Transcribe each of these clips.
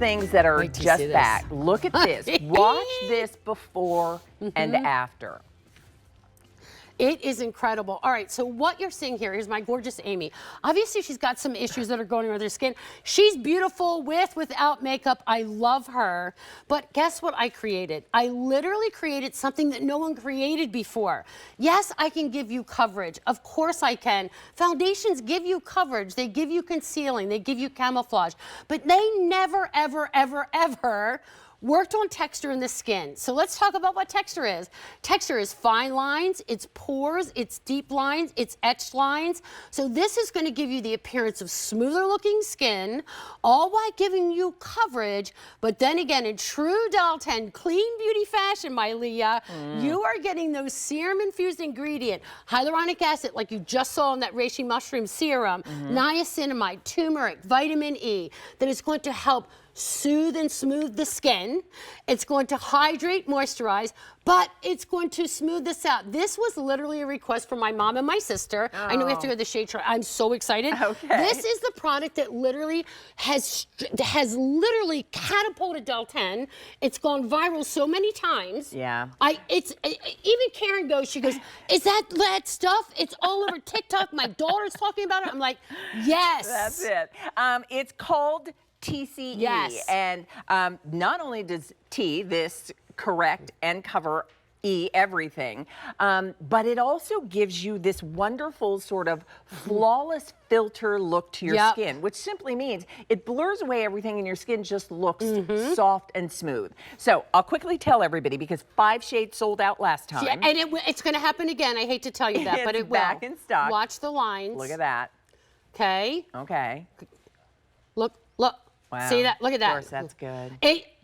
things that are just that. Look at this. Watch this before and after. It is incredible. All right, so what you're seeing here, here's my gorgeous Amy. Obviously, she's got some issues that are going on with her skin. She's beautiful without makeup. I love her. But guess what I created? I literally created something that no one created before. Yes, I can give you coverage. Of course I can. Foundations give you coverage. They give you concealing. They give you camouflage. But they never, ever, ever, ever worked on texture in the skin. So let's talk about what texture is. Texture is fine lines, it's pores, it's deep lines, it's etched lines. So this is going to give you the appearance of smoother looking skin, all while giving you coverage. But then again, in true Dalton clean beauty fashion, my Leah, you are getting those serum infused ingredient, hyaluronic acid, like you just saw in that reishi mushroom serum, niacinamide, turmeric, vitamin E, that is going to help soothe and smooth the skin. It's going to hydrate, moisturize, but it's going to smooth this out. This was literally a request from my mom and my sister. Oh. I know we have to go to the shade try. I'm so excited. Okay. This is the product that literally has literally catapulted Dalton. It's gone viral so many times. Yeah. Even Karen goes, she goes, is that stuff? It's all over TikTok. My daughter's talking about it. I'm like, yes. That's it. It's called TCE. Yes. And not only does this correct and cover everything, but it also gives you this wonderful sort of flawless filter look to your skin, which simply means it blurs away everything in your skin, just looks soft and smooth. So I'll quickly tell everybody, because 5 shades sold out last time. Yeah, and it's going to happen again. I hate to tell you that, but it will. It's back in stock. Watch the lines. Look at that. Okay. Okay. Look. Wow. See that? Look at that. Of course, that's good.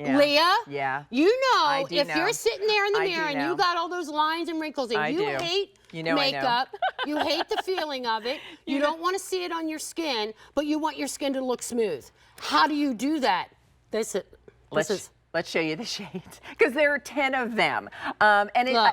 Leah, you know, if you're sitting there in the mirror and you got all those lines and wrinkles and you hate makeup, you hate the feeling of it, you don't want to see it on your skin, but you want your skin to look smooth. How do you do that? Let's show you the shades, because there are 10 of them. And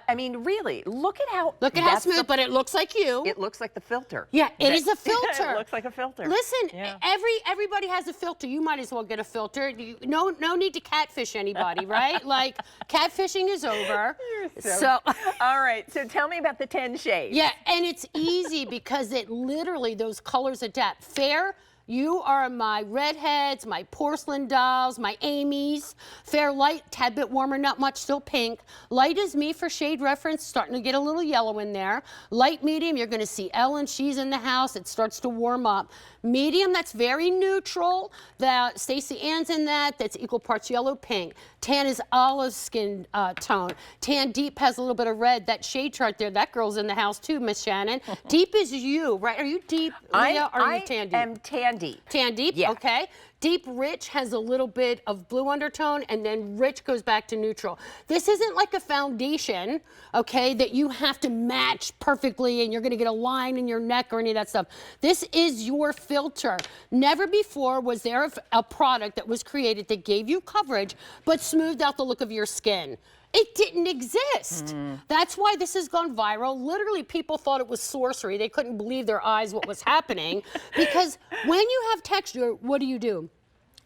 I mean, really, look at how smooth, but it looks like you. It looks like the filter. Yeah, it is a filter. It looks like a filter. Listen, everybody has a filter. You might as well get a filter. No need to catfish anybody, right? Like, catfishing is over. So all right, so tell me about the 10 shades. Yeah, and it's easy because it literally, those colors adapt. Fair, you are my redheads, my porcelain dolls, my Amy's. Fair, light, tad bit warmer, not much, still pink. Light is me for shade reference, starting to get a little yellow in there. Light, medium, you're gonna see Ellen, she's in the house, it starts to warm up. Medium, that's very neutral. That Stacey Ann's in that's equal parts yellow, pink. Tan is olive skin tone. Tan deep has a little bit of red. That shade chart there, that girl's in the house too, Miss Shannon. Deep is you, right? Are you deep, Leah, or are you tan deep? I am tan deep. Tan deep, yeah. Okay. Deep rich has a little bit of blue undertone, and then rich goes back to neutral. This isn't like a foundation, okay, that you have to match perfectly and you're gonna get a line in your neck or any of that stuff. This is your filter. Never before was there a product that was created that gave you coverage but smoothed out the look of your skin. It didn't exist. That's why this has gone viral. Literally, people thought it was sorcery. They couldn't believe their eyes what was happening. Because when you have texture, what do?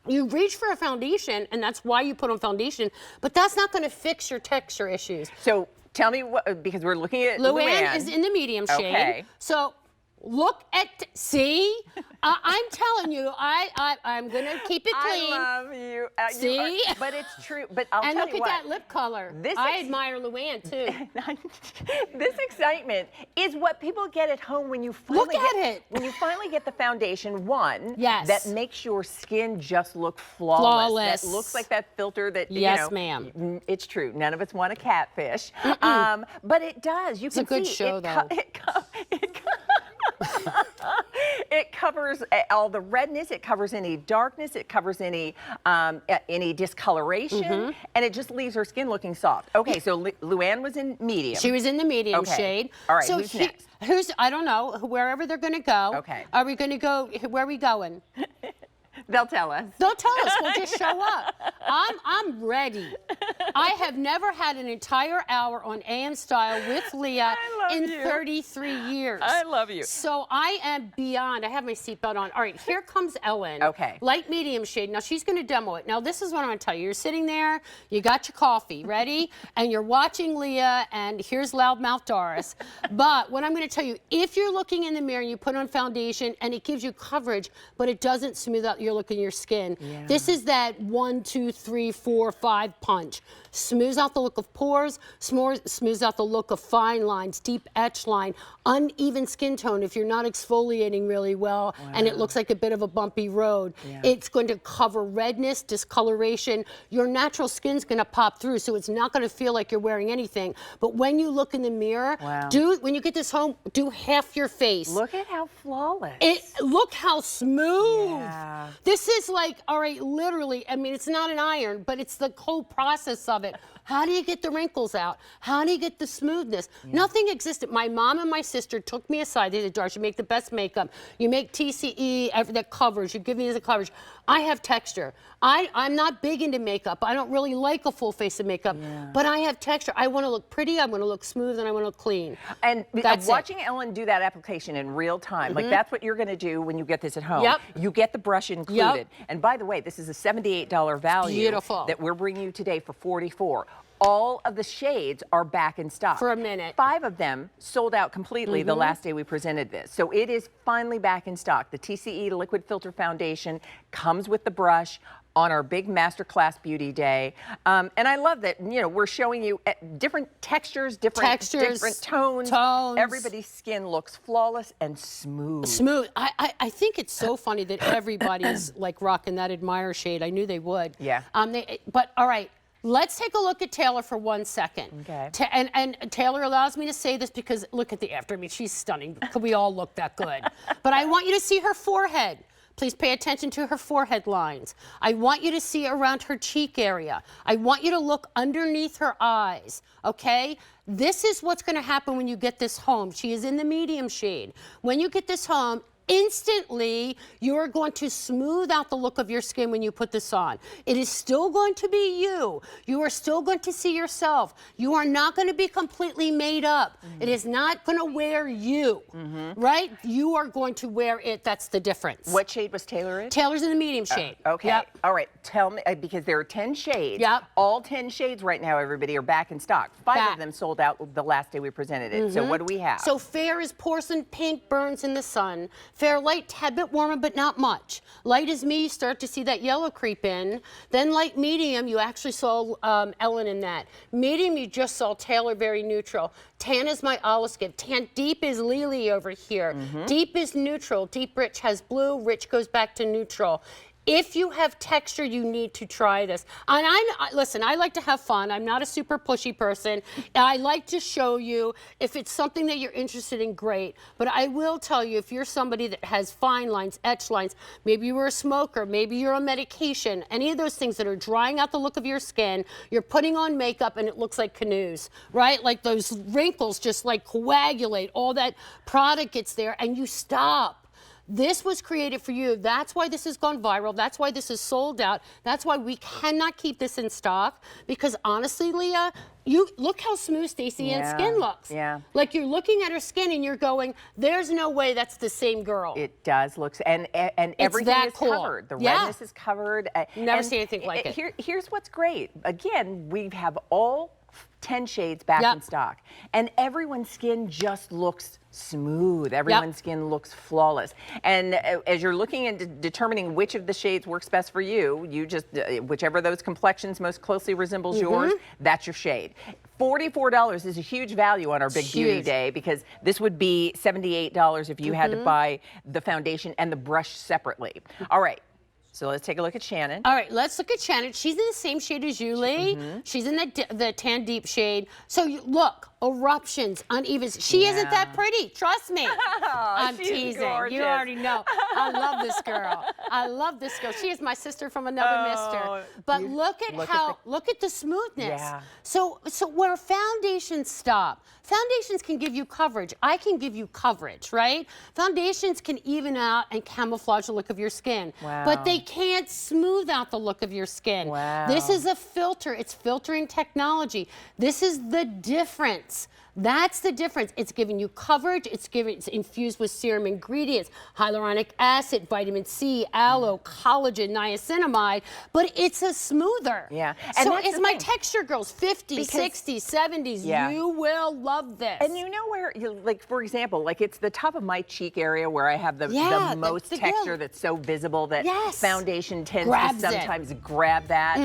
You reach for a foundation, and that's why you put on foundation, but that's not going to fix your texture issues. So tell me what, because we're looking at Luann is in the medium shade. Okay. So look at, see? I'm telling you, I'm going to keep it clean. I love you. See? But it's true. But I'll tell you what. And look at that lip color. I admire Luann, too. This excitement is what people get at home when you finally when you finally get the foundation, that makes your skin just look flawless. That looks like that filter that, yes, ma'am. It's true. None of us want a catfish. But it does. You can it's a good see show, though. It covers all the redness, it covers any darkness, it covers any discoloration, and it just leaves her skin looking soft. Okay, so Luann was in medium. She was in the medium shade. All right, so who's next? I don't know, wherever they're going to go. Okay. Are we going to go, where are we going? They'll tell us. They'll tell us. We'll just show up. I'm ready. I have never had an entire hour on AM Style with Leah in 33 years. I love you. So I am beyond. I have my seatbelt on. All right, here comes Ellen. Okay. Light medium shade. Now she's going to demo it. Now this is what I'm going to tell you. You're sitting there, you got your coffee, ready? And you're watching Leah, and here's loudmouth Doris. But what I'm going to tell you, if you're looking in the mirror and you put on foundation and it gives you coverage, but it doesn't smooth out your look in your skin, this is that 1, 2, 3, 4, 5 punch. Smooths out the look of pores, smooths out the look of fine lines, deep etch line, uneven skin tone if you're not exfoliating really well and it looks like a bit of a bumpy road. It's going to cover redness, discoloration. Your natural skin's going to pop through, so it's not going to feel like you're wearing anything. But when you look in the mirror, when you get this home, do half your face. Look at how flawless. Look how smooth. Yeah. This is like, all right, literally, I mean, it's not an iron, but it's the whole process of it. How do you get the wrinkles out? How do you get the smoothness? Nothing existed. My mom and my sister took me aside. They said, Doris, you make the best makeup. You make TCE, that covers. You give me the coverage. I have texture. I'm not big into makeup. I don't really like a full face of makeup, but I have texture. I want to look pretty, I want to look smooth, and I want to look clean. And watching Ellen do that application in real time, like that's what you're going to do when you get this at home. You get the brush included. And by the way, this is a $78 value that we're bringing you today for $44. All of the shades are back in stock. For a minute. 5 of them sold out completely the last day we presented this. So it is finally back in stock. The TCE Liquid Filter Foundation comes with the brush on our big masterclass beauty day. And I love that, you know, we're showing you different textures, different tones. Everybody's skin looks flawless and smooth. Smooth. I think it's so funny that everybody's like rocking that Admire shade. I knew they would. Yeah. But all right. Let's take a look at Taylor for 1 second. Okay. And Taylor allows me to say this because look at the after. I mean, she's stunning. Could we all look that good? But I want you to see her forehead. Please pay attention to her forehead lines. I want you to see around her cheek area. I want you to look underneath her eyes, okay? This is what's going to happen when you get this home. She is in the medium shade. When you get this home, instantly, you're going to smooth out the look of your skin when you put this on. It is still going to be you. You are still going to see yourself. You are not going to be completely made up. It is not going to wear you, right? You are going to wear it. That's the difference. What shade was Taylor in? Taylor's in the medium shade. Okay. All right. Tell me, because there are 10 shades. All 10 shades right now, everybody, are back in stock. 5 of them sold out the last day we presented it. So what do we have? So fair is porcelain pink, burns in the sun. Fair light, tad bit warmer, but not much. Light is me, you start to see that yellow creep in. Then light medium, you actually saw Ellen in that. Medium, you just saw Taylor, very neutral. Tan is my olive skin. Tan deep is Lily over here. Deep is neutral. Deep rich has blue. Rich goes back to neutral. If you have texture, you need to try this. And listen, I like to have fun. I'm not a super pushy person. I like to show you if it's something that you're interested in, great. But I will tell you, if you're somebody that has fine lines, etch lines, maybe you were a smoker, maybe you're on medication, any of those things that are drying out the look of your skin, you're putting on makeup and it looks like canoes, right? Like those wrinkles just like coagulate, all that product gets there and you stop. This was created for you. That's why this has gone viral. That's why this is sold out. That's why we cannot keep this in stock. Because honestly, Leah, you look how smooth Stacey Ann's skin looks. Like you're looking at her skin and you're going, there's no way that's the same girl. It does look, and everything is covered. The redness is covered. Never seen anything like it. Here's what's great. Again, we have all 10 shades back in stock. And everyone's skin just looks smooth. Everyone's skin looks flawless. And as you're looking and determining which of the shades works best for you, you just, whichever of those complexions most closely resembles yours, that's your shade. $44 is a huge value on our big beauty day because this would be $78 if you had to buy the foundation and the brush separately. All right. So let's take a look at Shannon. All right, let's look at Shannon. She's in the same shade as you, Lee. She's in the tan deep shade. So look, eruptions, uneven. She isn't that pretty. Trust me. I'm teasing. Gorgeous. You already know. I love this girl. I love this girl. She is my sister from another mister. But look at the smoothness. So where foundations stop, foundations can give you coverage. I can give you coverage, right? Foundations can even out and camouflage the look of your skin. But they can't smooth out the look of your skin. Wow. This is a filter. It's filtering technology. This is the difference. That's the difference. It's giving you coverage. It's infused with serum ingredients, hyaluronic acid, vitamin C, aloe, collagen, niacinamide, but it's a smoother. Yeah. And so that's it's the my thing. texture girls, 50s, 60s, 70s. Yeah. You will love this. And you know where, like, for example, like it's the top of my cheek area where I have the most the texture grill. that's so visible that Yes. foundation tends Grabs to it. sometimes grab that.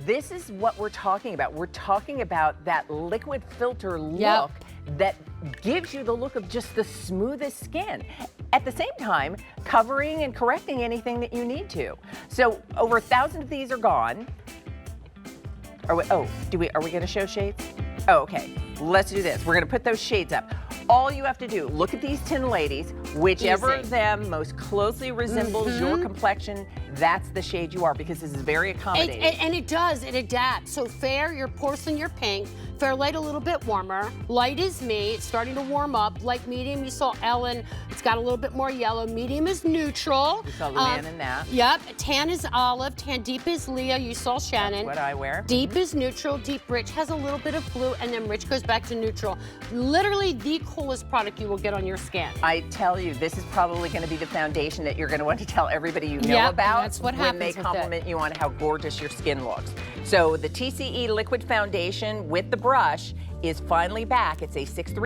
This is what we're talking about. We're talking about that liquid filter look that gives you the look of just the smoothest skin. At the same time, covering and correcting anything that you need to. So over 1,000 of these are gone. Are we gonna show shades? Oh, okay, let's do this. We're gonna put those shades up. All you have to do, look at these 10 ladies, whichever of them most closely resembles your complexion, that's the shade you are, because this is very accommodating. And it does, it adapts. So fair, your porcelain, your pink. Fair light, a little bit warmer. Light is me, it's starting to warm up. Light medium, you saw Ellen, it's got a little bit more yellow. Medium is neutral. You saw Luann in that. Yep, tan is olive, tan deep is Leah, you saw Shannon. That's what I wear. Deep is neutral, deep rich has a little bit of blue, and then rich goes back to neutral. Literally the coolest product you will get on your skin. I tell you, this is probably going to be the foundation that you're going to want to tell everybody you know about that's what when they happens with compliment you on how gorgeous your skin looks. So the TCE Liquid Foundation with the brush is finally back. It's a 6'3"